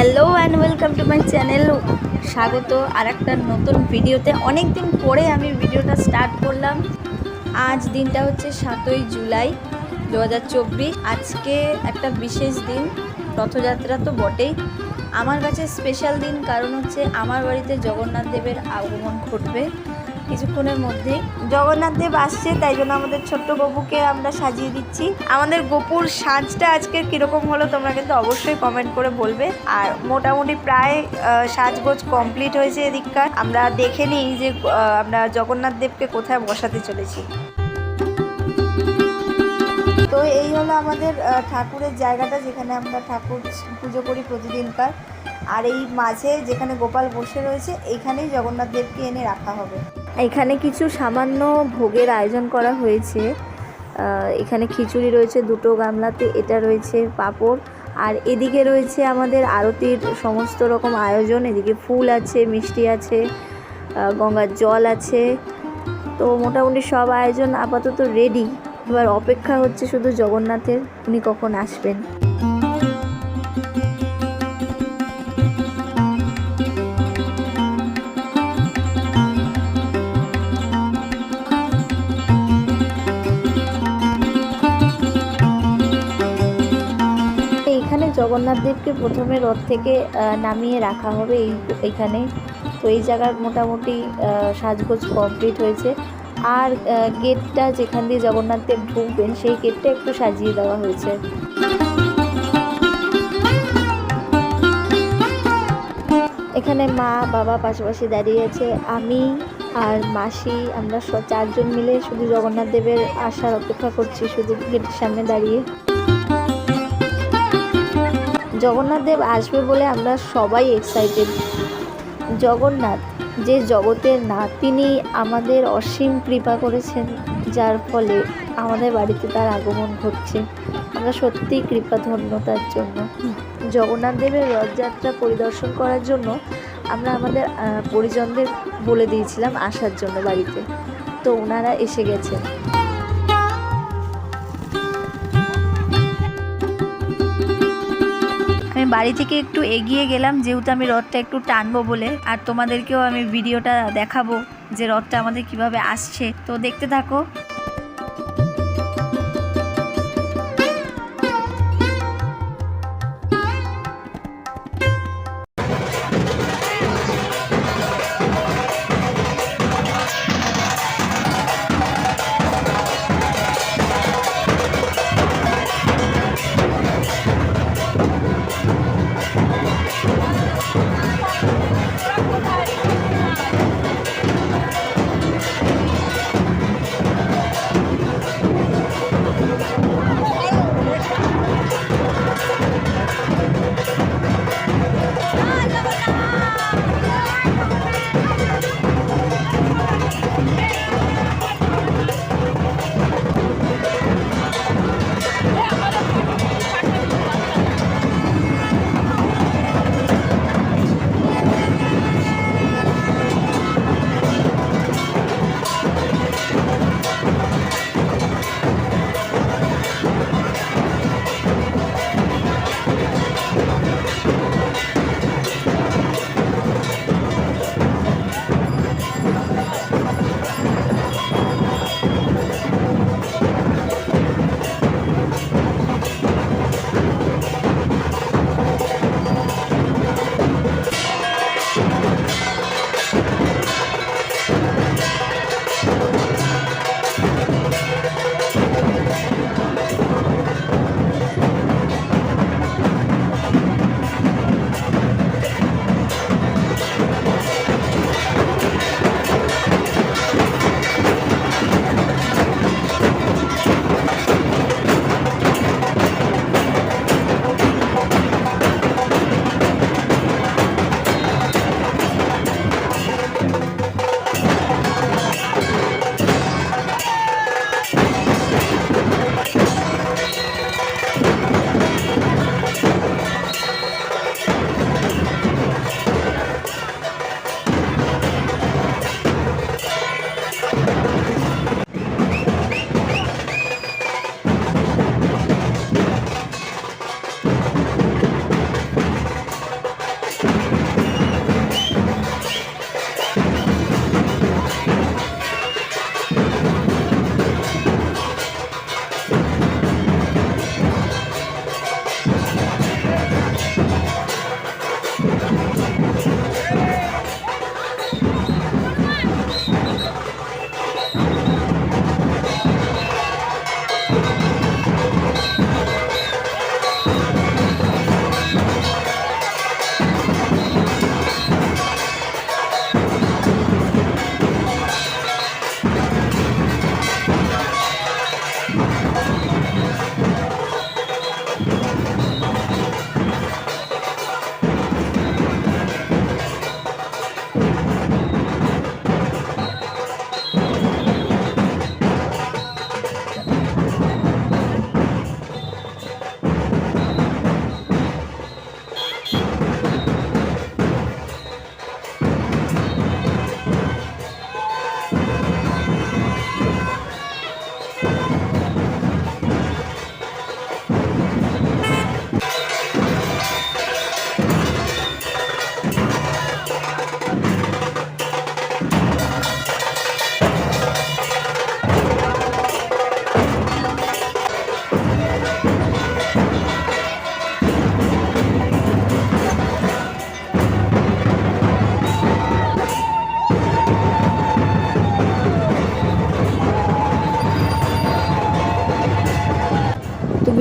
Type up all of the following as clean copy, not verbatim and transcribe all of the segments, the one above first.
Hello and welcome to my channel. স্বাগত আর একটা নতুন ভিডিওতে। অনেক দিন পরে আমি ভিডিওটা স্টার্ট করলাম। আজ দিনটা হচ্ছে 7ই জুলাই 2024। আজকে একটা বিশেষ দিন, রথযাত্রা তো বটেই। আমার কাছে স্পেশাল দিন, কারণ হচ্ছে আমার বাড়িতে জগন্নাথ দেবের আগমন ঘটবে কিছুক্ষণের মধ্যেই। জগন্নাথ দেব আসছে, তাই জন্য আমাদের ছোট্ট গপুকে আমরা সাজিয়ে দিচ্ছি। আমাদের গপুর সাজটা আজকে কীরকম হলো তোমরা কিন্তু অবশ্যই কমেন্ট করে বলবে। আর মোটামুটি প্রায় সাজগোজ কমপ্লিট হয়েছে এদিককার। আমরা দেখে নিই যে আমরা জগন্নাথ দেবকে কোথায় বসাতে চলেছি। তো এই হলো আমাদের ঠাকুরের জায়গাটা, যেখানে আমরা ঠাকুর পুজো করি প্রতিদিনকার। আর এই মাঝে যেখানে গোপাল বসে রয়েছে, এইখানেই জগন্নাথ দেবকে এনে রাখা হবে। এখানে কিছু সামান্য ভোগের আয়োজন করা হয়েছে। এখানে খিচুড়ি রয়েছে দুটো গামলাতে, এটা রয়েছে পাঁপড়, আর এদিকে রয়েছে আমাদের আরতির সমস্ত রকম আয়োজন। এদিকে ফুল আছে, মিষ্টি আছে, গঙ্গার জল আছে। তো মোটামুটি সব আয়োজন আপাতত রেডি। এবার অপেক্ষা হচ্ছে শুধু জগন্নাথের, উনি কখন আসবেন। এইখানে জগন্নাথ দেবকে প্রথমে রথ থেকে নামিয়ে রাখা হবে এইখানে। তো এই জায়গার মোটামুটি সাজগোজ কমপ্লিট হয়েছে। আর গেটটা যেখান দিয়ে জগন্নাথ দেব ঢুকবেন, সেই গেটটা একটু সাজিয়ে দেওয়া হয়েছে। এখানে মা বাবা পাশাপাশি দাঁড়িয়ে আছে, আমি আর মাসি, আমরা চারজন মিলে শুধু জগন্নাথ দেবের আসার অপেক্ষা করছি, শুধু গেটের সামনে দাঁড়িয়ে। জগন্নাথ দেব আসবে বলে আমরা সবাই এক্সাইটেড। জগন্নাথ যে জগতের নাথ, তিনি আমাদের অসীম কৃপা করেছেন, যার ফলে আমাদের বাড়িতে তার আগমন ঘটছে। আমরা সত্যিই কৃপাধন্য তার জন্য। জগন্নাথ দেবের রথযাত্রা পরিদর্শন করার জন্য আমরা আমাদের পরিজনদের বলে দিয়েছিলাম আসার জন্য বাড়িতে। তো ওনারা এসে গেছেন। আমি বাড়ি থেকে একটু এগিয়ে গেলাম, যেহেতু আমি রথটা একটু টানবো বলে, আর তোমাদেরকেও আমি ভিডিওটা দেখাবো যে রথটা আমাদের কিভাবে আসছে। তো দেখতে থাকো।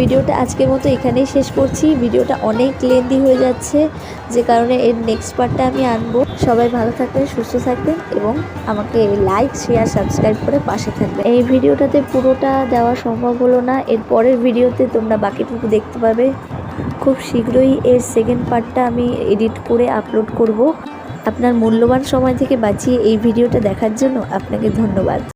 ভিডিওটা আজকের মতো এখানেই শেষ করছি। ভিডিওটা অনেক লেন্দি হয়ে যাচ্ছে, যে কারণে এর নেক্সট পার্টটা আমি আনবো। সবাই ভালো থাকবেন, সুস্থ থাকবেন এবং আমাকে লাইক, শেয়ার, সাবস্ক্রাইব করে পাশে থাকবেন। এই ভিডিওটাতে পুরোটা দেওয়া সম্ভব হলো না, এর পরের ভিডিওতে তোমরা বাকিটুকু দেখতে পাবে। খুব শীঘ্রই এর সেকেন্ড পার্টটা আমি এডিট করে আপলোড করব। আপনার মূল্যবান সময় থেকে বাঁচিয়ে এই ভিডিওটা দেখার জন্য আপনাকে ধন্যবাদ।